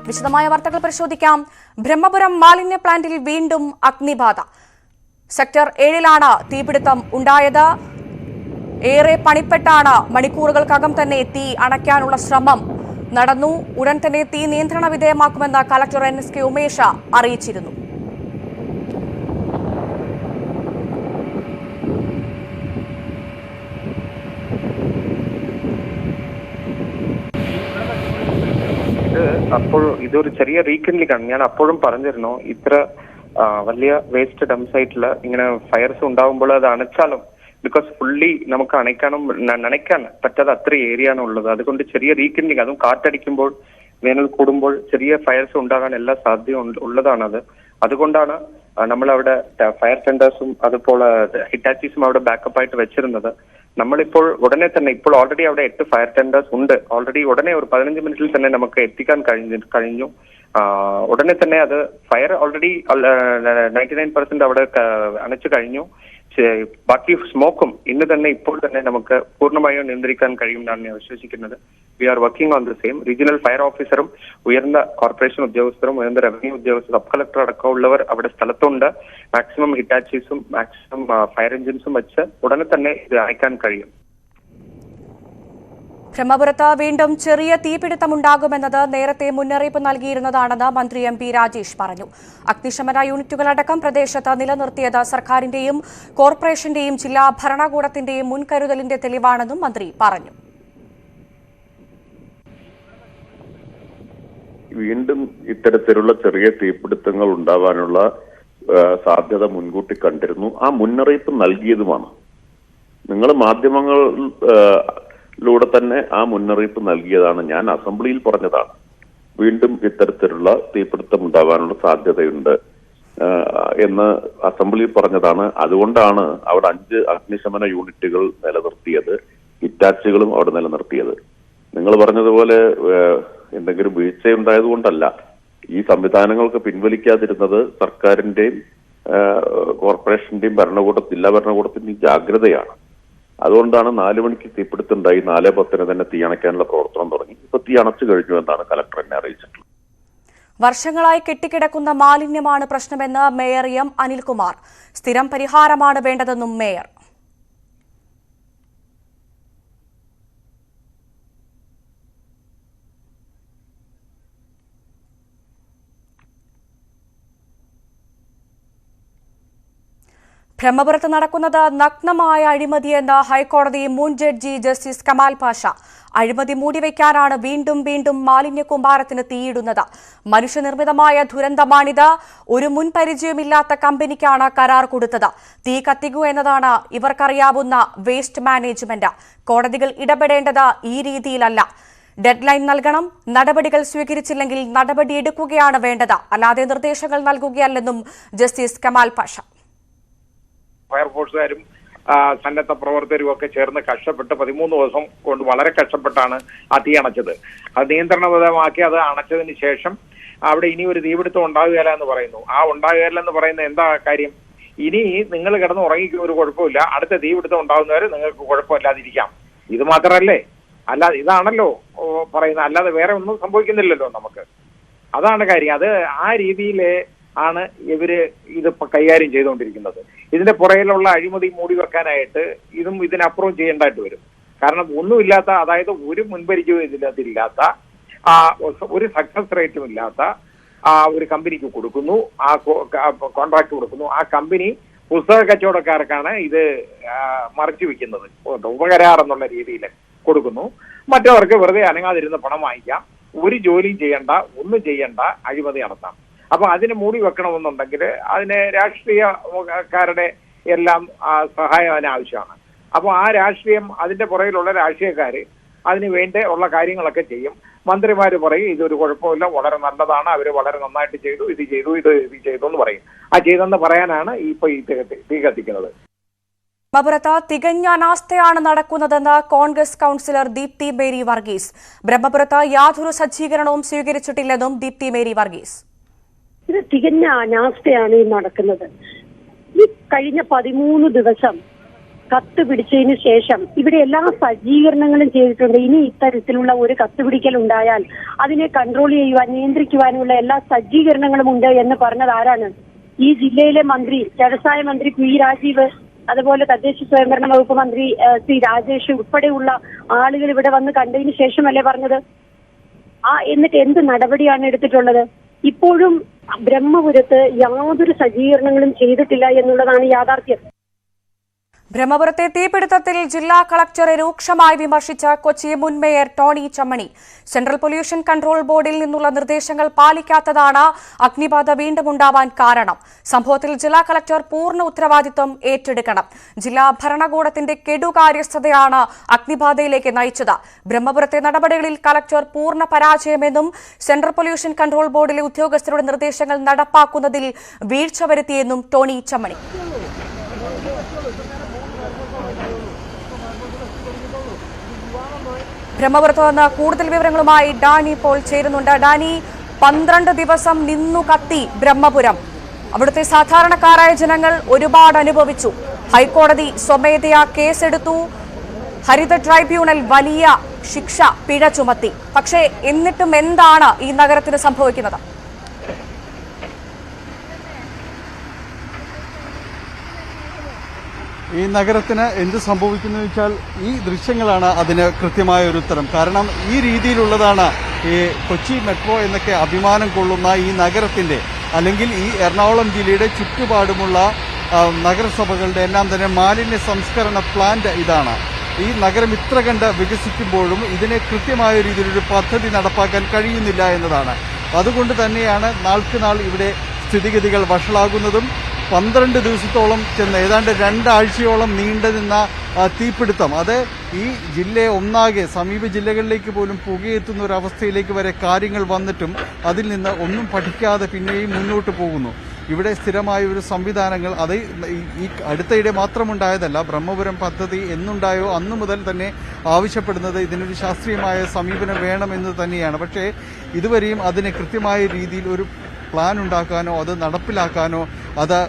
വിശദമായ വാർത്തകൾ പരിശോധിക്കാം. ബ്രഹ്മപുരം മാലിന്യ പ്ലാന്റിൽ വീണ്ടും അഗ്നിബാധ. സെക്ടർ 7-ലാണ് തീപിടുത്തം ഉണ്ടായത്. ഏറെ പണിപ്പെട്ടാണ് മണിക്കൂറുകൾക്കകം തന്നെ തീ അണയ്ക്കാനുള്ള ശ്രമം നടന്നു. ഉടൻ തന്നെ തീ നിയന്ത്രണ വിധേയമാക്കുമെന്ന് കളക്ടർ NSK ഉമേഷ അറിയിച്ചിരുന്നു. അപ്പോൾ ഇതൊരു ചെറിയ റീകണ്ടിങ് ആണ്. ഞാൻ അപ്പോഴും പറഞ്ഞിരുന്നു, ഇത്ര വലിയ വേസ്റ്റ് ഡംപ് സൈറ്റിൽ ഇങ്ങനെ ഫയർസ് ഉണ്ടാകുമ്പോൾ അത് അണച്ചാലും, ബിക്കോസ് ഫുള്ളി നമുക്ക് നനയ്ക്കാൻ പറ്റാതെ അത്ര ഏരിയ ആണ് ഉള്ളത്. അതുകൊണ്ട് ചെറിയ റീകണ്ടിങ്, അതും കാറ്റടിക്കുമ്പോൾ വേനൽ കൂടുമ്പോൾ ചെറിയ ഫയർസ് ഉണ്ടാകാൻ എല്ലാ സാധ്യതയും ഉള്ളതാണത്. അതുകൊണ്ടാണ് നമ്മളവിടെ ഫയർ ടെൻഡേഴ്സും അതുപോലെ ഹിറ്റാച്ചീസും അവിടെ ബാക്കപ്പ് ആയിട്ട് വെച്ചിരുന്നത്. നമ്മളിപ്പോൾ ഉടനെ തന്നെ, ഇപ്പോൾ ഓൾറെഡി അവിടെ 8 ഫയർ ടെൻഡേഴ്സ് ഉണ്ട്. ഓൾറെഡി ഉടനെ ഒരു 15 മിനിറ്റിൽ തന്നെ നമുക്ക് എത്തിക്കാൻ കഴിഞ്ഞു. ഉടനെ തന്നെ അത് ഫയർ ഓൾറെഡി 99% അവിടെ അണച്ചു കഴിഞ്ഞു. ബാക്കി സ്മോക്കും ഇന്ന് തന്നെ ഇപ്പോൾ തന്നെ നമുക്ക് പൂർണ്ണമായും നിയന്ത്രിക്കാൻ കഴിയുമെന്നാണ് ഞാൻ വിശ്വസിക്കുന്നത്. We are working on the same. Regional fire ഓഫീസറും ഉയർന്ന കോർപ്പറേഷൻ ഉദ്യോഗസ്ഥരും ഉയർന്ന റവന്യൂ ഉദ്യോഗസ്ഥരും സബ് കളക്ടർ അടക്കമുള്ളവർ അവിടെ സ്ഥലത്തുണ്ട്. മാക്സിമം ഹിറ്റാച്ചീസും മാക്സിമം ഫയർ എഞ്ചിൻസും വെച്ച് ഉടനെ തന്നെ ഇത് അയക്കാൻ കഴിയും. ബ്രഹ്മപുരത്ത് വീണ്ടും ചെറിയ തീപിടുത്തമുണ്ടാകുമെന്നത് നേരത്തെ മുന്നറിയിപ്പ് നൽകിയിരുന്നതാണെന്ന് മന്ത്രി MP രാജേഷ് പറഞ്ഞു. അഗ്നിശമന യൂണിറ്റുകളടക്കം പ്രദേശത്ത് നിലനിർത്തിയത് സർക്കാരിന്റെയും കോർപ്പറേഷന്റെയും ജില്ലാ ഭരണകൂടത്തിന്റെയും മുൻകരുതലിന്റെ തെളിവാണെന്നും മന്ത്രി പറഞ്ഞു. വീണ്ടും ഇത്തരത്തിലുള്ള ചെറിയ തീപിടുത്തങ്ങൾ ഉണ്ടാവാനുള്ള സാധ്യത മുൻകൂട്ടി കണ്ടിരുന്നു. ആ മുന്നറിയിപ്പ് നൽകിയതുമാണ്. നിങ്ങൾ മാധ്യമങ്ങളിലൂടെ തന്നെ ആ മുന്നറിയിപ്പ് നൽകിയതാണ്. ഞാൻ അസംബ്ലിയിൽ പറഞ്ഞതാണ്, വീണ്ടും ഇത്തരത്തിലുള്ള തീപിടുത്തം ഉണ്ടാവാനുള്ള സാധ്യതയുണ്ട് എന്ന് അസംബ്ലിയിൽ പറഞ്ഞതാണ്. അതുകൊണ്ടാണ് അവിടെ 5 അഗ്നിശമന യൂണിറ്റുകൾ നിലനിർത്തിയത്, ഹിറ്റാച്ചുകളും അവിടെ നിലനിർത്തിയത്. നിങ്ങൾ പറഞ്ഞതുപോലെ എന്തെങ്കിലും വീഴ്ചയുണ്ടായതുകൊണ്ടല്ല. ഈ സംവിധാനങ്ങൾക്ക് പിൻവലിക്കാതിരുന്നത് സർക്കാരിന്റെയും കോർപ്പറേഷന്റെയും ജില്ലാ ഭരണകൂടത്തിന്റെയും ജാഗ്രതയാണ്. അതുകൊണ്ടാണ് 4 മണിക്ക് തീപിടുത്തുണ്ടായി, 4:10 തന്നെ തീ അണയ്ക്കാനുള്ള പ്രവർത്തനം തുടങ്ങി. ഇപ്പൊ തീ അണച്ചു കഴിഞ്ഞു എന്നാണ് കലക്ടർ എന്നെ അറിയിച്ചിട്ടുള്ളത്. വർഷങ്ങളായി കെട്ടിക്കിടക്കുന്ന മാലിന്യമാണ് പ്രശ്നമെന്ന് മേയർ M അനിൽകുമാർ. സ്ഥിരം പരിഹാരമാണ് വേണ്ടതെന്നും മേയർ. ബ്രഹ്മപുരത്ത് നടക്കുന്നത് നഗ്നമായ അഴിമതിയെന്ന് ഹൈക്കോടതി മുൻ ജഡ്ജി ജസ്റ്റിസ് കമാൽ പാഷ. അഴിമതി മൂടിവെക്കാനാണ് വീണ്ടും വീണ്ടും മാലിന്യ കൂമ്പാരത്തിന് തീയിടുന്നത്. മനുഷ്യനിർമ്മിതമായ ദുരന്തമാണിത്. ഒരു മുൻപരിചയമില്ലാത്ത കമ്പനിക്കാണ് കരാർ കൊടുത്തത്. തീ കത്തിക്കൂ എന്നതാണ് ഇവർക്കറിയാവുന്ന വേസ്റ്റ് മാനേജ്മെന്റ്. കോടതികൾ ഇടപെടേണ്ടത് ഈ രീതിയിലല്ല. ഡെഡ് ലൈൻ നൽകണം. നടപടികൾ സ്വീകരിച്ചില്ലെങ്കിൽ നടപടിയെടുക്കുകയാണ് വേണ്ടത്, അല്ലാതെ നിർദ്ദേശങ്ങൾ നൽകുകയല്ലെന്നും ജസ്റ്റിസ് കമാൽ പാഷ. ഫയർഫോഴ്സുകാരും സന്നദ്ധ പ്രവർത്തകരും ഒക്കെ ചേർന്ന് കഷ്ടപ്പെട്ട് 13 ദിവസം കൊണ്ട് വളരെ കഷ്ടപ്പെട്ടാണ് ആ തീ അണച്ചത്. അത് നിയന്ത്രണവിധേയമാക്കി അത് അണച്ചതിന് ശേഷം അവിടെ ഇനി ഒരു തീപിടുത്തം ഉണ്ടാകുകയില്ല എന്ന് പറയുന്നു. ആ ഉണ്ടാകുകയില്ല എന്ന് പറയുന്ന എന്താ കാര്യം? ഇനി നിങ്ങൾ കിടന്ന് ഉറങ്ങിക്കും, ഒരു കുഴപ്പമില്ല, അടുത്ത തീപിടുത്തം ഉണ്ടാകുന്നവരെ നിങ്ങൾക്ക് കുഴപ്പമില്ലാതിരിക്കാം. ഇത് മാത്രമല്ലേ, അല്ലാതെ ഇതാണല്ലോ പറയുന്നത്, അല്ലാതെ വേറെ ഒന്നും സംഭവിക്കുന്നില്ലല്ലോ നമുക്ക്. അതാണ് കാര്യം. അത് ആ രീതിയിലെ ആണ് ഇവര് ഇത് കൈകാര്യം ചെയ്തുകൊണ്ടിരിക്കുന്നത്. ഇതിന്റെ പുറകിലുള്ള അഴിമതി മൂടി വെക്കാനായിട്ട് ഇതും ഇതിനപ്പുറം ചെയ്യേണ്ടതായിട്ട് വരും. കാരണം ഒന്നുമില്ലാത്ത, അതായത് ഒരു മുൻപരിചയവും ഇതിനകത്തില്ലാത്ത, ഒരു സക്സസ് റേറ്റും ഇല്ലാത്ത ഒരു കമ്പനിക്ക് കൊടുക്കുന്നു, ആ കോൺട്രാക്ട് കൊടുക്കുന്നു. ആ കമ്പനി പുസ്തക കച്ചവടക്കാർക്കാണ് ഇത് മറച്ചു വെക്കുന്നത്, ഉപകരാർ എന്നുള്ള രീതിയിൽ കൊടുക്കുന്നു. മറ്റവർക്ക് വെറുതെ അനങ്ങാതിരുന്ന പണം വാങ്ങിക്കാം, ഒരു ജോലിയും ചെയ്യണ്ട, ഒന്നും ചെയ്യണ്ട, അഴിമതി നടത്താം. അപ്പൊ അതിന് മൂടി വെക്കണമെന്നുണ്ടെങ്കിൽ അതിന് രാഷ്ട്രീയക്കാരുടെ എല്ലാം സഹായം അതിന് ആവശ്യമാണ്. അപ്പൊ ആ രാഷ്ട്രീയം, അതിന്റെ പുറകിലുള്ള രാഷ്ട്രീയക്കാര് അതിന് വേണ്ടി ഉള്ള കാര്യങ്ങളൊക്കെ ചെയ്യും. മന്ത്രിമാര് പറയും ഇതൊരു കുഴപ്പമില്ല, വളരെ നല്ലതാണ്, അവര് വളരെ നന്നായിട്ട് ചെയ്തു, ഇത് ചെയ്തു എന്ന് പറയും. ആ ചെയ്തെന്ന് പറയാനാണ് ഇപ്പൊ ഈ തീ കത്തിക്കുന്നത്. ബ്രഹ്മപുരത്ത് തികഞ്ഞ അനാസ്ഥയാണ് നടക്കുന്നതെന്ന് കോൺഗ്രസ് കൌൺസിലർ ദീപ്തി മേരി വർഗീസ്. ബ്രഹ്മപുരത്ത് യാതൊരു സജ്ജീകരണവും സ്വീകരിച്ചിട്ടില്ലെന്നും ദീപ്തി മേരി വർഗീസ്. ഇത് തികഞ്ഞ അനാസ്ഥയാണ് ഈ നടക്കുന്നത്. ഈ കഴിഞ്ഞ 13 ദിവസം കത്ത് പിടിച്ചതിന് ശേഷം ഇവിടെ എല്ലാ സജ്ജീകരണങ്ങളും ചെയ്തിട്ടുണ്ട്. ഇനി ഇത്തരത്തിലുള്ള ഒരു കത്തുപിടിക്കൽ ഉണ്ടായാൽ അതിനെ കൺട്രോൾ ചെയ്യുവാൻ, നിയന്ത്രിക്കുവാനുള്ള എല്ലാ സജ്ജീകരണങ്ങളും ഉണ്ട് എന്ന് പറഞ്ഞത് ആരാണ്? ഈ ജില്ലയിലെ മന്ത്രി, വ്യവസായ മന്ത്രി പി രാജീവ്, അതുപോലെ തദ്ദേശ സ്വയംഭരണ വകുപ്പ് മന്ത്രി സി രാജേഷ് ഉൾപ്പെടെയുള്ള ആളുകൾ ഇവിടെ വന്ന് കണ്ടതിന് ശേഷമല്ലേ പറഞ്ഞത്? എന്നിട്ട് എന്ത് നടപടിയാണ് എടുത്തിട്ടുള്ളത്? ഇപ്പോഴും ബ്രഹ്മപുരത്ത് യാതൊരു സജ്ജീകരണങ്ങളും ചെയ്തിട്ടില്ല എന്നുള്ളതാണ് യാഥാർത്ഥ്യം. ബ്രഹ്മപുരത്തെ തീപിടുത്തത്തിൽ ജില്ലാ കളക്ടറെ രൂക്ഷമായി വിമർശിച്ച കൊച്ചി മുൻ mayor Tony Chammani. Central pollution control ബോർഡിൽ നിന്നുള്ള നിർദ്ദേശങ്ങൾ പാലിക്കാത്തതാണ് അഗ്നിബാധ വീണ്ടും ഉണ്ടാവാൻ കാരണം. സംഭവത്തിൽ ജില്ലാ കളക്ടർ പൂർണ്ണ ഉത്തരവാദിത്വം ഏറ്റെടുക്കണം. ജില്ലാ ഭരണകൂടത്തിന്റെ കെടുകാര്യസ്ഥതയാണ് അഗ്നിബാധയിലേക്ക് നയിച്ചത്. ബ്രഹ്മപുരത്തെ നടപടികളിൽ കളക്ടർ പൂർണ്ണ പരാജയമെന്നും സെൻട്രൽ പൊല്യൂഷൻ കൺട്രോൾ ബോർഡിലെ ഉദ്യോഗസ്ഥരുടെ നിർദ്ദേശങ്ങൾ നടപ്പാക്കുന്നതിൽ വീഴ്ച വരുത്തിയെന്നും ടോണി ചമ്മണി. ബ്രഹ്മപുരത്ത് നിന്ന് കൂടുതൽ വിവരങ്ങളുമായി ഡാനി പോൾ ചേരുന്നുണ്ട്. ഡാനി, 12 ദിവസം നിന്നു കത്തി ബ്രഹ്മപുരം. അവിടുത്തെ സാധാരണക്കാരായ ജനങ്ങൾ ഒരുപാട് അനുഭവിച്ചു. ഹൈക്കോടതി സ്വമേധയാ കേസെടുത്തു. ഹരിത ട്രൈബ്യൂണൽ വലിയ ശിക്ഷ, പിഴ ചുമത്തി. പക്ഷേ എന്നിട്ടും എന്താണ് ഈ നഗരത്തിന് സംഭവിക്കുന്നത്? ഈ നഗരത്തിന് എന്ത് സംഭവിക്കുന്നു വെച്ചാൽ ഈ ദൃശ്യങ്ങളാണ് അതിന് കൃത്യമായ ഒരു ഉത്തരം. കാരണം ഈ രീതിയിലുള്ളതാണ് ഈ കൊച്ചി മെട്രോ എന്നൊക്കെ അഭിമാനം കൊള്ളുന്ന ഈ നഗരത്തിന്റെ, അല്ലെങ്കിൽ ഈ എറണാകുളം ജില്ലയുടെ ചുറ്റുപാടുമുള്ള നഗരസഭകളുടെ എല്ലാം തന്നെ മാലിന്യ സംസ്കരണ പ്ലാന്റ് ഇതാണ്. ഈ നഗരം ഇത്ര കണ്ട് വികസിക്കുമ്പോഴും ഇതിനെ കൃത്യമായ രീതിയിലൊരു പദ്ധതി നടപ്പാക്കാൻ കഴിയുന്നില്ല എന്നതാണ്. അതുകൊണ്ട് തന്നെയാണ് നാൾക്ക് നാൾ ഇവിടെ സ്ഥിതിഗതികൾ വഷളാകുന്നതും 12 ദിവസത്തോളം ചെന്ന് ഏതാണ്ട് 2 ആഴ്ചയോളം നീണ്ടുനിന്ന തീപിടുത്തം, അത് ഈ ജില്ലയെ ഒന്നാകെ സമീപ ജില്ലകളിലേക്ക് പോലും പുകയെത്തുന്ന ഒരു അവസ്ഥയിലേക്ക് വരെ കാര്യങ്ങൾ വന്നിട്ടും അതിൽ നിന്ന് ഒന്നും പഠിക്കാതെ പിന്നെയും മുന്നോട്ട് പോകുന്നു. ഇവിടെ സ്ഥിരമായ ഒരു സംവിധാനങ്ങൾ അത് ഈ അടുത്തയിടെ മാത്രമുണ്ടായതല്ല. ബ്രഹ്മപുരം പദ്ധതി എന്നുണ്ടായോ അന്നു മുതൽ തന്നെ ആവശ്യപ്പെടുന്നത് ഇതിനൊരു ശാസ്ത്രീയമായ സമീപനം വേണമെന്ന് തന്നെയാണ്. പക്ഷേ ഇതുവരെയും അതിന് കൃത്യമായ രീതിയിൽ ഒരു പ്ലാൻ ഉണ്ടാക്കാനോ അത് നടപ്പിലാക്കാനോ അത്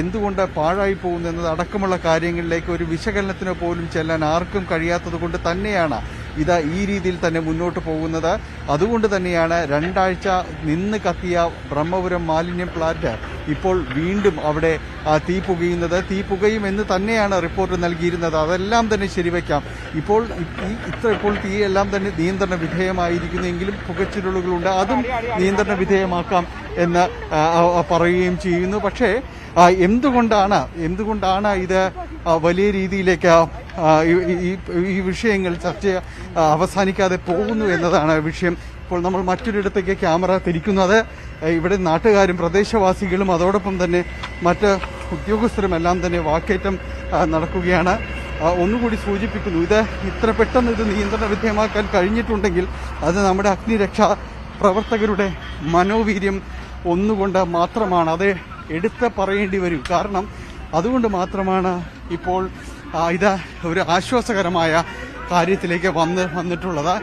എന്തുകൊണ്ട് പാഴായി പോകുന്നു എന്നത് അടക്കമുള്ള കാര്യങ്ങളിലേക്ക് ഒരു വിശകലനത്തിനോ പോലും ചെല്ലാൻ ആർക്കും കഴിയാത്തത് കൊണ്ട് തന്നെയാണ് ഇത് ഈ രീതിയിൽ തന്നെ മുന്നോട്ട് പോകുന്നത്. അതുകൊണ്ട് തന്നെയാണ് 2 ആഴ്ച നിന്ന് കത്തിയ ബ്രഹ്മപുരം മാലിന്യം പ്ലാന്റ് ഇപ്പോൾ വീണ്ടും അവിടെ തീ പുകയും എന്ന് തന്നെയാണ് റിപ്പോർട്ട് നൽകിയിരുന്നത്. അതെല്ലാം തന്നെ ശരിവയ്ക്കാം. ഇപ്പോൾ തീയെല്ലാം തന്നെ നിയന്ത്രണ വിധേയമായിരിക്കുന്നെങ്കിലും പുകച്ചിലുകളുണ്ട്, അതും നിയന്ത്രണ വിധേയമാക്കാം എന്ന് പറയുകയും ചെയ്യുന്നു. പക്ഷേ എന്തുകൊണ്ടാണ് ഇത് വലിയ രീതിയിലേക്ക് ഈ വിഷയങ്ങൾ ചർച്ച അവസാനിക്കാതെ പോകുന്നു എന്നതാണ് വിഷയം. ഇപ്പോൾ നമ്മൾ മറ്റൊരിടത്തേക്ക് ക്യാമറ തിരിക്കുന്നത്. ഇവിടെ നാട്ടുകാരും പ്രദേശവാസികളും അതോടൊപ്പം തന്നെ മറ്റ് ഉദ്യോഗസ്ഥരുമെല്ലാം തന്നെ വാക്കേറ്റം നടക്കുകയാണ്. ഒന്നുകൂടി സൂചിപ്പിക്കുന്നു, ഇത് ഇത്ര പെട്ടെന്ന് ഇത് നിയന്ത്രണ വിധേയമാക്കാൻ കഴിഞ്ഞിട്ടുണ്ടെങ്കിൽ അത് നമ്മുടെ അഗ്നിരക്ഷാ പ്രവർത്തകരുടെ മനോവീര്യം ഒന്നുകൊണ്ട് മാത്രമാണ്. അത് എടുത്ത് പറയേണ്ടി വരും. കാരണം അതുകൊണ്ട് മാത്രമാണ് ഇപ്പോൾ ഇത് ഒരു ആശ്വാസകരമായ കാര്യത്തിലേക്ക് വന്നിട്ടുള്ളത്.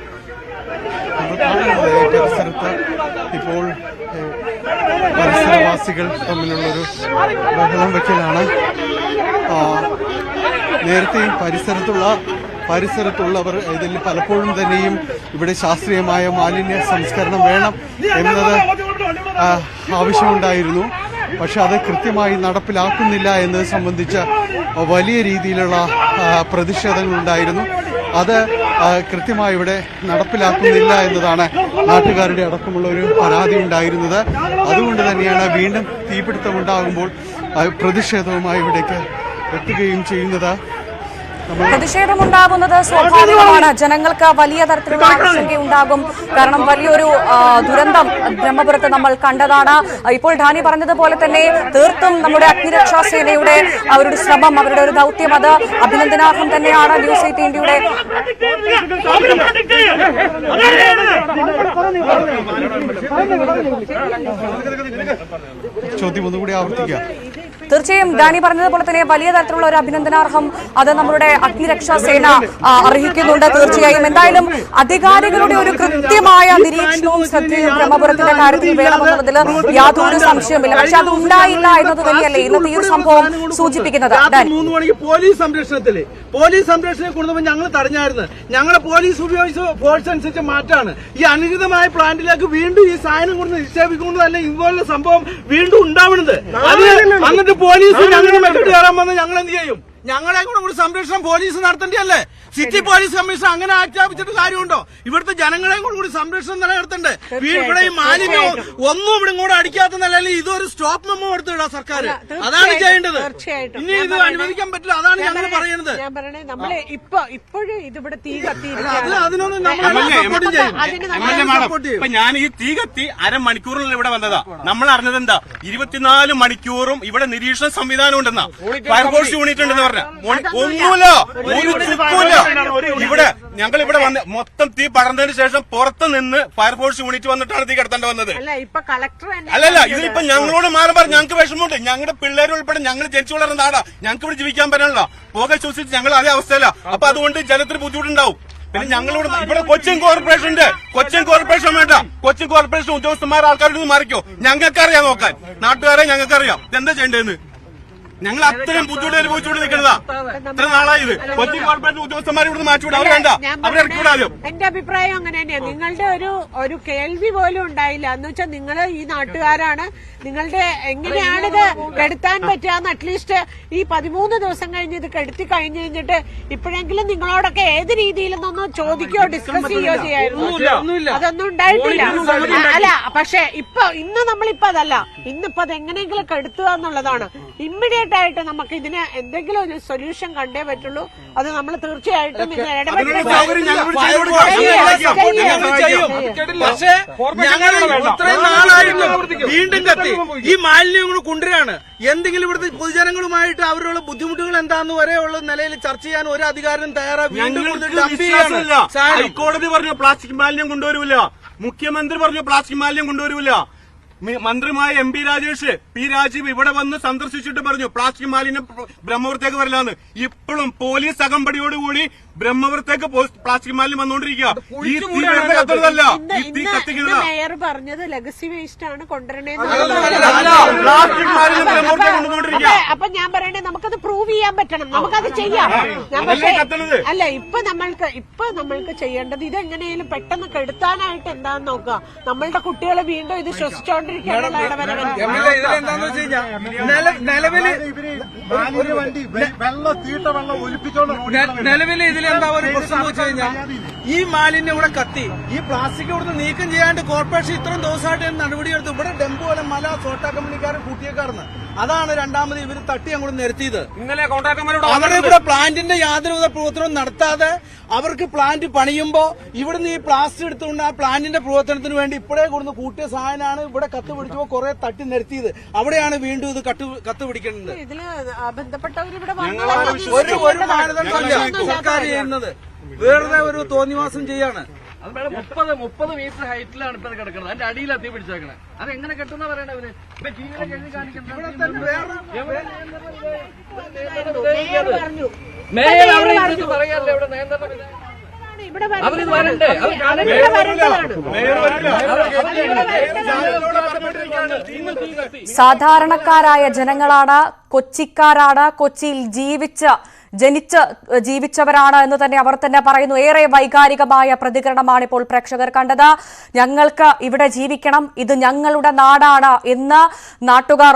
പരിസരത്ത് ഇപ്പോൾ പരിസരവാസികൾ തമ്മിലുള്ളൊരു ബഹളം വയ്ക്കലാണ്. നേരത്തെയും പരിസരത്തുള്ളവർ ഇതിൽ പലപ്പോഴും തന്നെയും ഇവിടെ ശാസ്ത്രീയമായ മാലിന്യ സംസ്കരണം വേണം എന്നത് ആവശ്യമുണ്ടായിരുന്നു. പക്ഷെ അത് കൃത്യമായി നടപ്പിലാക്കുന്നില്ല എന്നത് സംബന്ധിച്ച് വലിയ രീതിയിലുള്ള പ്രതിഷേധങ്ങളുണ്ടായിരുന്നു. അത് കൃത്യമായി ഇവിടെ നടപ്പിലാക്കുന്നില്ല എന്നതാണ് നാട്ടുകാരുടെ അടക്കമുള്ള ഒരു പരാതി ഉണ്ടായിരുന്നത്. അതുകൊണ്ട് തന്നെയാണ് വീണ്ടും തീപിടുത്തമുണ്ടാകുമ്പോൾ പ്രതിഷേധവുമായി ഇവിടേക്ക് എത്തുകയും ചെയ്യുന്നത്. പ്രതിഷേധമുണ്ടാകുന്നത് സ്വാഭാവികമാണ്. ജനങ്ങൾക്ക് വലിയ തരത്തിലുള്ള ആശങ്കയുണ്ടാകും. കാരണം വലിയൊരു ദുരന്തം ബ്രഹ്മപുരത്ത് നമ്മൾ കണ്ടതാണ്. ഇപ്പോൾ ഡാനി പറഞ്ഞതുപോലെ തന്നെ തീർത്തും നമ്മുടെ അഗ്നിരക്ഷാ സേനയുടെ അവരുടെ ശ്രമം, അവരുടെ ഒരു ദൗത്യം, അത് അഭിനന്ദനാർഹം തന്നെയാണ്. ന്യൂസ് 18 ഇന്ത്യയുടെ ചോദ്യം ഒന്നുകൂടി ആവർത്തിക്കുക. തീർച്ചയായും ഡാനി പറഞ്ഞതുപോലെ തന്നെ വലിയ തരത്തിലുള്ള ഒരു അഭിനന്ദനാർഹം അത് നമ്മുടെ അഗ്നിരക്ഷാ സേന അർഹിക്കുന്നുണ്ട്. തീർച്ചയായും എന്തായാലും അധികാരികളുടെ ഒരു കൃത്യമായ നിരീക്ഷണവും ശ്രദ്ധയും ബ്രഹ്മപുരത്തിന്റെ കാര്യത്തിൽ വേണമെന്നുള്ളതിൽ യാതൊരു സംശയവുമില്ല. പക്ഷെ അത് ഉണ്ടായില്ല എന്നത് തന്നെയല്ലേ ഇന്നത്തെ ഈ ഒരു സംഭവം സൂചിപ്പിക്കുന്നത്. 3 മണിക്ക് പോലീസ് സംരക്ഷണം കൊണ്ടുപോയി ഞങ്ങൾ തടഞ്ഞായിരുന്നു. ഞങ്ങളെ പോലീസ് ഉപയോഗിച്ച ഫോഴ്സ് അനുസരിച്ച് മാറ്റാണ് ഈ അനിശ്ചിതമായ പ്ലാന്റിലേക്ക് വീണ്ടും ഈ സാധനം കൊണ്ട് നിക്ഷേപിക്കുന്നതല്ല ഇതുപോലുള്ള സംഭവം വീണ്ടും ഉണ്ടാവുന്നത്. എന്നിട്ട് പോലീസ് ഞങ്ങളെ മെച്ചോട്ട് കയറാൻ വന്ന് ഞങ്ങൾ എന്ത് ചെയ്യും? ഞങ്ങളെ കൂടെ സംരക്ഷണം പോലീസ് നടത്തേണ്ടതല്ലേ? സിറ്റി പോലീസ് കമ്മീഷൻ അങ്ങനെ ആജ്ഞാപിച്ചിട്ട് കാര്യമുണ്ടോ? ഇവിടുത്തെ ജനങ്ങളെയും കൂടി സംരക്ഷണം നിലനിർത്തണ്ടേ? ഇവിടെ ഈ മാലിന്യം ഒന്നും ഇവിടെ ഇങ്ങോട്ട് അടിക്കാത്ത നിലയിൽ ഇതൊരു സ്റ്റോപ്പ് മെമ്മോ എടുത്തിടാ സർക്കാർ. അതാണ് ചെയ്യേണ്ടത്. ഇനി ഇത് അനുവദിക്കാൻ പറ്റില്ല. അതാണ് ഞങ്ങൾ പറയുന്നത്. ഞാൻ പറയണേ നമ്മളെ ഇപ്പോഴും ഇതിവിടെ തീ കത്തിയിരിക്കുകയാണ്. അതിനൊന്നും നമ്മൾ സപ്പോർട്ട് ചെയ്യും. ഞാൻ ഈ തീ കത്തി അരമണിക്കൂറിൽ ഇവിടെ വന്നതാ. നമ്മൾ അറിഞ്ഞത് എന്താ 24 മണിക്കൂറും ഇവിടെ നിരീക്ഷണ സംവിധാനം ഉണ്ടെന്നാ, ഫയർഫോഴ്സ് യൂണിറ്റ് ഉണ്ടെന്ന് പറഞ്ഞ ഒന്നുമില്ല, ഒരു ചുക്കുമില്ല. ഇവിടെ ഞങ്ങൾ ഇവിടെ വന്ന് മൊത്തം തീ പടർന്നതിന് ശേഷം പുറത്ത് നിന്ന് ഫയർഫോഴ്സ് യൂണിറ്റ് വന്നിട്ടാണ് തീ കടത്തേണ്ടി വന്നത്. അല്ലല്ല, ഇതിപ്പോ ഞങ്ങളോട് മാറി പറഞ്ഞ് ഞങ്ങൾക്ക് വിഷമമുണ്ട്. ഞങ്ങളുടെ പിള്ളേർ ഉൾപ്പെടെ ഞങ്ങൾ ജനിച്ചു വളർന്ന നാടാ. ഞങ്ങൾക്ക് ഇവിടെ ജീവിക്കാൻ പറ്റാനുള്ള പുക ശ്വസിച്ച് ഞങ്ങൾ അതേ അവസ്ഥയില. അപ്പൊ അതുകൊണ്ട് ജനത്തിന് ബുദ്ധിമുട്ടുണ്ടാവും. പിന്നെ ഞങ്ങളിവിടെ ഇവിടെ കൊച്ചിൻ കോർപ്പറേഷൻ ഉണ്ട്. കൊച്ചിൻ കോർപ്പറേഷൻ വേണ്ട, കൊച്ചിൻ കോർപ്പറേഷൻ ഉദ്യോഗസ്ഥന്മാർ ആൾക്കാരോട് മാറിക്കോ. ഞങ്ങൾക്കറിയാം നോക്കാൻ, നാട്ടുകാരെ ഞങ്ങൾക്കറിയാം എന്താ ചെയ്യേണ്ടതെന്ന്. ഞങ്ങൾ അത്രയും ബുദ്ധിമുട്ട് അനുഭവിച്ചുകൊണ്ട് നിൽക്കുന്നതാ. ഇത്ര നാളായത് കൊച്ചി കോർപ്പറേഷൻ ഉദ്യോഗസ്ഥന്മാർ ഇവിടുന്ന് മാറ്റിവിടാം. അവർ വേണ്ട, അവരെ ഇറക്കിവിടാലും. എന്റെ അഭിപ്രായം അങ്ങനെ തന്നെയാണ്. നിങ്ങളുടെ ഒരു കേൾവി പോലും ഉണ്ടായില്ല എന്ന് വെച്ചാൽ നിങ്ങൾ ഈ നാട്ടുകാരാണ്. നിങ്ങളുടെ എങ്ങനെയാണിത് കെടുത്താൻ പറ്റുക? അറ്റ്ലീസ്റ്റ് ഈ 13 ദിവസം കഴിഞ്ഞ് ഇത് കെടുത്തി കഴിഞ്ഞിട്ട് ഇപ്പോഴെങ്കിലും നിങ്ങളോടൊക്കെ ഏത് രീതിയിലെന്നൊന്ന് ചോദിക്കുകയോ ഡിസ്കസ് ചെയ്യുകയോ ചെയ്യായിരുന്നു. അതൊന്നും ഉണ്ടായിട്ടില്ല. അല്ല, പക്ഷെ ഇന്ന് നമ്മളിപ്പോ അതല്ല, ഇന്നിപ്പോ അതെങ്ങനെയെങ്കിലും കെടുത്തുക എന്നുള്ളതാണ്. ഇമ്മീഡിയറ്റ് ആയിട്ട് നമുക്ക് ഇതിന് എന്തെങ്കിലും ഒരു സൊല്യൂഷൻ കണ്ടേ പറ്റുള്ളൂ. അത് നമ്മൾ തീർച്ചയായിട്ടും ഇത് വീണ്ടും കത്തി ഈ മാലിന്യം കൊണ്ടുവരാണ്. എന്തെങ്കിലും ഇവിടുത്തെ പൊതുജനങ്ങളുമായിട്ട് അവരുടെ ബുദ്ധിമുട്ടുകൾ എന്താന്ന് വരെയുള്ള നിലയിൽ ചർച്ച ചെയ്യാൻ ഒരു അധികാരം തയ്യാറാണ്. ഹൈക്കോടതി പറഞ്ഞു പ്ലാസ്റ്റിക് മാലിന്യം കൊണ്ടുവരൂല, മുഖ്യമന്ത്രി പറഞ്ഞു പ്ലാസ്റ്റിക് മാലിന്യം കൊണ്ടുവരൂല. മന്ത്രിമായ MP രാജേഷ്, P രാജീവ് ഇവിടെ വന്ന് സന്ദർശിച്ചിട്ട് പറഞ്ഞു പ്ലാസ്റ്റിക് മാലിന്യം ബ്രഹ്മപുരത്തേക്ക് വരില്ലാന്ന്. ഇപ്പോഴും പോലീസ് അകമ്പടിയോടുകൂടി ബ്രഹ്മപുരത്തേക്ക് പ്ലാസ്റ്റിക് മാലിന്യം വന്നുകൊണ്ടിരിക്കുക. ഈ തീ കത്തുന്നതല്ല, ഈ തീ കത്തിക്കുന്നതാ. മേയർ പറഞ്ഞത് ലെഗസി വേസ്റ്റ് ആണ് കൊണ്ടുവരണേന്ന്. പ്ലാസ്റ്റിക് മാലിന്യം ബ്രഹ്മപുരത്തേക്ക് കൊണ്ടുകൊണ്ടിരിക്കുക. അപ്പൊ ഞാൻ പറയണേ നമുക്കത് പ്രൂവ് ചെയ്യാൻ പറ്റണം, നമുക്കത് ചെയ്യാം. അല്ല, ഇപ്പൊ നമ്മൾക്ക് ചെയ്യേണ്ടത് ഇതെങ്ങനെയും പെട്ടെന്ന് കെടുത്താനായിട്ട് എന്താന്ന് നോക്കുക. നമ്മളുടെ കുട്ടികളെ വീണ്ടും ഇത് ശ്വസിച്ചോണ്ടിരിക്കാനുള്ള ഇതിലെന്താന്ന് വെച്ച് കഴിഞ്ഞാൽ നിലവിൽ ഇതിലെന്താ ഒരു പ്രശ്നം എന്ന് വെച്ച് കഴിഞ്ഞാൽ ഈ മാലിന്യം ഇവിടെ കത്തി ഈ പ്ലാസ്റ്റിക് ഇവിടുന്ന് നീക്കം ചെയ്യാണ്ട് കോർപ്പറേഷൻ ഇത്രയും ദിവസമായിട്ട് നടപടിയെടുത്തു. ഇവിടെ ഡെമ്പു പോലെ മല സോട്ടാ കമ്പനിക്കാരൻ കൂട്ടിയേക്കാർന്ന്. അതാണ് രണ്ടാമത് ഇവര് തട്ടി അങ്ങോട്ട് നിർത്തിയത്. അവരുടെ ഇവിടെ പ്ലാന്റിന്റെ യാതൊരുവിധ പ്രവർത്തനവും നടത്താതെ അവർക്ക് പ്ലാന്റ് പണിയുമ്പോ ഇവിടുന്ന് ഈ പ്ലാസ്റ്റിക് എടുത്തുകൊണ്ട് ആ പ്ലാന്റിന്റെ പ്രവർത്തനത്തിന് വേണ്ടി ഇപ്പോഴേ കൊടുന്ന് കൂട്ടിയ സാധനമാണ് ഇവിടെ കത്ത് പിടിച്ചപ്പോ കുറെ തട്ടി നിർത്തിയത്. അവിടെയാണ് വീണ്ടും ഇത് കത്ത് പിടിക്കേണ്ടത്. ഇതില് ബന്ധപ്പെട്ടവരിവിടെ ഒരു മാനദണ്ഡമല്ല സർക്കാർ ചെയ്യുന്നത്, വേറെ ഒരു തോന്നിവാസം ചെയ്യാണ്. 30 മീറ്റർ ഹൈറ്റിലാണ് ഇപ്പൊ കിടക്കുന്നത്. അതിന്റെ അടിയിൽ എത്തി പിടിച്ചേക്കണേ. അത് എങ്ങനെ കെട്ടുന്ന പറയണവര് പറയാല്ലേ ഇവിടെ നിയന്ത്രണം അവരിത് വരണ്ടേ? സാധാരണക്കാരായ ജനങ്ങളാണ്, കൊച്ചിക്കാരാണ്, കൊച്ചിയിൽ ജനിച്ച് ജീവിച്ചവരാണ് എന്ന് തന്നെ അവർ തന്നെ പറയുന്നു. ഏറെ വൈകാരികമായ പ്രതികരണമാണ് ഇപ്പോൾ പ്രേക്ഷകർ കണ്ടത്. ഞങ്ങൾക്ക് ഇവിടെ ജീവിക്കണം, ഇത് ഞങ്ങളുടെ നാടാണ് എന്ന് നാട്ടുകാർ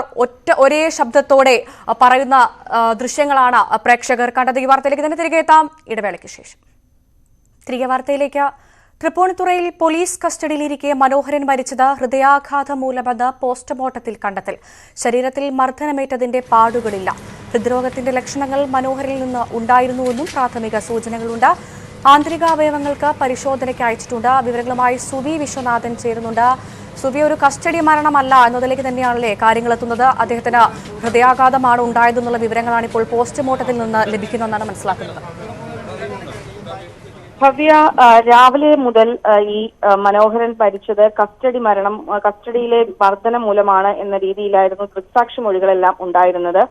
ഒരേ ശബ്ദത്തോടെ പറയുന്ന ദൃശ്യങ്ങളാണ് പ്രേക്ഷകർ കണ്ടത്. ഈ വാർത്തയിലേക്ക് തന്നെ തിരികെ എത്താം ഇടവേളയ്ക്ക് ശേഷം. തിരികെ വാർത്തയിലേക്ക്. തൃപ്പൂണിത്തുറയിൽ പോലീസ് കസ്റ്റഡിയിലിരിക്കെ മനോഹരൻ മരിച്ചത് ഹൃദയാഘാതം മൂലമെന്ന് പോസ്റ്റ്മോർട്ടത്തിൽ കണ്ടെത്തൽ. ശരീരത്തിൽ മർദ്ദനമേറ്റതിന്റെ പാടുകളില്ല. ഹൃദ്രോഗത്തിന്റെ ലക്ഷണങ്ങൾ മനോഹരിൽ നിന്ന് ഉണ്ടായിരുന്നുവെന്നും പ്രാഥമിക സൂചനകളുണ്ട്. ആന്തരികാവയവങ്ങൾക്ക് പരിശോധനയ്ക്ക് അയച്ചിട്ടുണ്ട്. വിവരങ്ങളുമായി സുവി വിശ്വനാഥൻ ചേരുന്നുണ്ട്. സുവി, ഒരു കസ്റ്റഡി മരണമല്ല എന്നതിലേക്ക് തന്നെയാണല്ലേ കാര്യങ്ങൾ എത്തുന്നത്? അദ്ദേഹത്തിന് ഹൃദയാഘാതമാണ് ഉണ്ടായതെന്നുള്ള വിവരങ്ങളാണ് ഇപ്പോൾ പോസ്റ്റ്മോർട്ടത്തിൽ നിന്ന് ലഭിക്കുന്നതെന്നാണ് മനസ്സിലാക്കുന്നത്. ഭവ്യ, രാവിലെ മുതൽ ഈ മനോഹരൻ മരിച്ചത് കസ്റ്റഡിയിലെ മർദ്ദനം മൂലമാണ് എന്ന രീതിയിലായിരുന്നു ദൃക്സാക്ഷി മൊഴികളെല്ലാം ഉണ്ടായിരുന്നത്.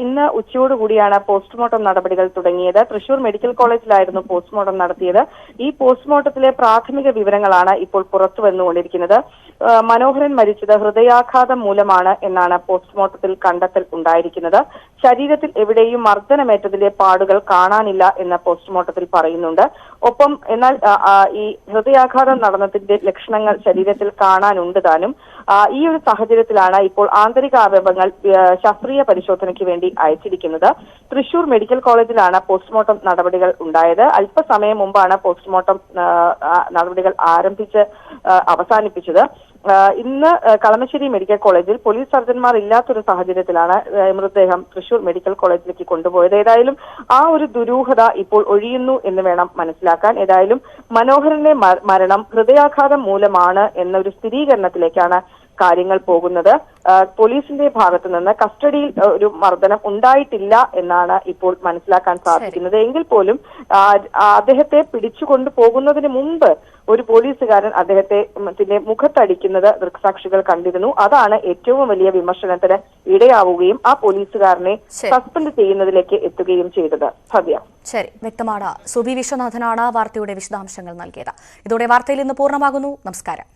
ഇന്ന് ഉച്ചയോടുകൂടിയാണ് പോസ്റ്റ്മോർട്ടം നടപടികൾ തുടങ്ങിയത്. തൃശൂർ മെഡിക്കൽ കോളേജിലായിരുന്നു പോസ്റ്റ്മോർട്ടം നടത്തിയത്. ഈ പോസ്റ്റ്മോർട്ടത്തിലെ പ്രാഥമിക വിവരങ്ങളാണ് ഇപ്പോൾ പുറത്തു വന്നുകൊണ്ടിരിക്കുന്നത്. മനോഹരൻ മരിച്ചത് ഹൃദയാഘാതം മൂലമാണ് എന്നാണ് പോസ്റ്റ്മോർട്ടത്തിൽ കണ്ടെത്തൽ ഉണ്ടായിരിക്കുന്നത്. ശരീരത്തിൽ എവിടെയും മർദ്ദനമേറ്റതിന്റെ പാടുകൾ കാണാനില്ല എന്ന് പോസ്റ്റ്മോർട്ടത്തിൽ പറയുന്നുണ്ട്. ഒപ്പം എന്നാൽ ഈ ഹൃദയാഘാതം നടന്നതിന്റെ ലക്ഷണങ്ങൾ ശരീരത്തിൽ കാണാനുണ്ട് താനും. ഈ ഒരു സാഹചര്യത്തിലാണ് ഇപ്പോൾ ആന്തരിക അവയവങ്ങൾ ശാസ്ത്രീയ പരിശോധനയ്ക്ക് വേണ്ടി അയച്ചിരിക്കുന്നത്. തൃശൂർ മെഡിക്കൽ കോളേജിലാണ് പോസ്റ്റ്മോർട്ടം നടപടികൾ ഉണ്ടായത്. അല്പസമയം മുമ്പാണ് പോസ്റ്റ്മോർട്ടം നടപടികൾ അവസാനിപ്പിച്ചത്. ഇന്ന് കളമശ്ശേരി മെഡിക്കൽ കോളേജിൽ പോലീസ് സർജൻമാർ ഇല്ലാത്തൊരു സാഹചര്യത്തിലാണ് മൃതദേഹം തൃശൂർ മെഡിക്കൽ കോളേജിലേക്ക് കൊണ്ടുപോയത്. ഏതായാലും ആ ഒരു ദുരൂഹത ഇപ്പോൾ ഒഴിയുന്നു എന്ന് വേണം മനസ്സിലാക്കാൻ. ഏതായാലും മനോഹരന്റെ മരണം ഹൃദയാഘാതം മൂലമാണ് എന്നൊരു സ്ഥിരീകരണത്തിലേക്കാണ് കാര്യങ്ങൾ പോകുന്നത്. പോലീസിന്റെ ഭാഗത്തു നിന്ന് കസ്റ്റഡിയിൽ ഒരു മർദ്ദനം ഉണ്ടായിട്ടില്ല എന്നാണ് ഇപ്പോൾ മനസ്സിലാക്കാൻ സാധിക്കുന്നത്. എങ്കിൽ പോലും അദ്ദേഹത്തെ പിടിച്ചുകൊണ്ടു പോകുന്നതിന് മുമ്പ് ഒരു പോലീസുകാരൻ അദ്ദേഹത്തിന്റെ മുഖത്തടിക്കുന്നത് ദൃക്സാക്ഷികൾ കണ്ടിരുന്നു. അതാണ് ഏറ്റവും വലിയ വിമർശനത്തിന് ഇടയാവുകയും ആ പോലീസുകാരനെ സസ്പെൻഡ് ചെയ്യുന്നതിലേക്ക് എത്തുകയും ചെയ്തത്. ഭവ്യ, ശരി, വ്യക്തമാണ്. സുബി വിശ്വനാഥനാണ് വാർത്തയുടെ വിശദാംശങ്ങൾ നൽകിയത്. ഇതോടെ വാർത്തയിൽ ഇന്ന് പൂർണ്ണമാകുന്നു. നമസ്കാരം.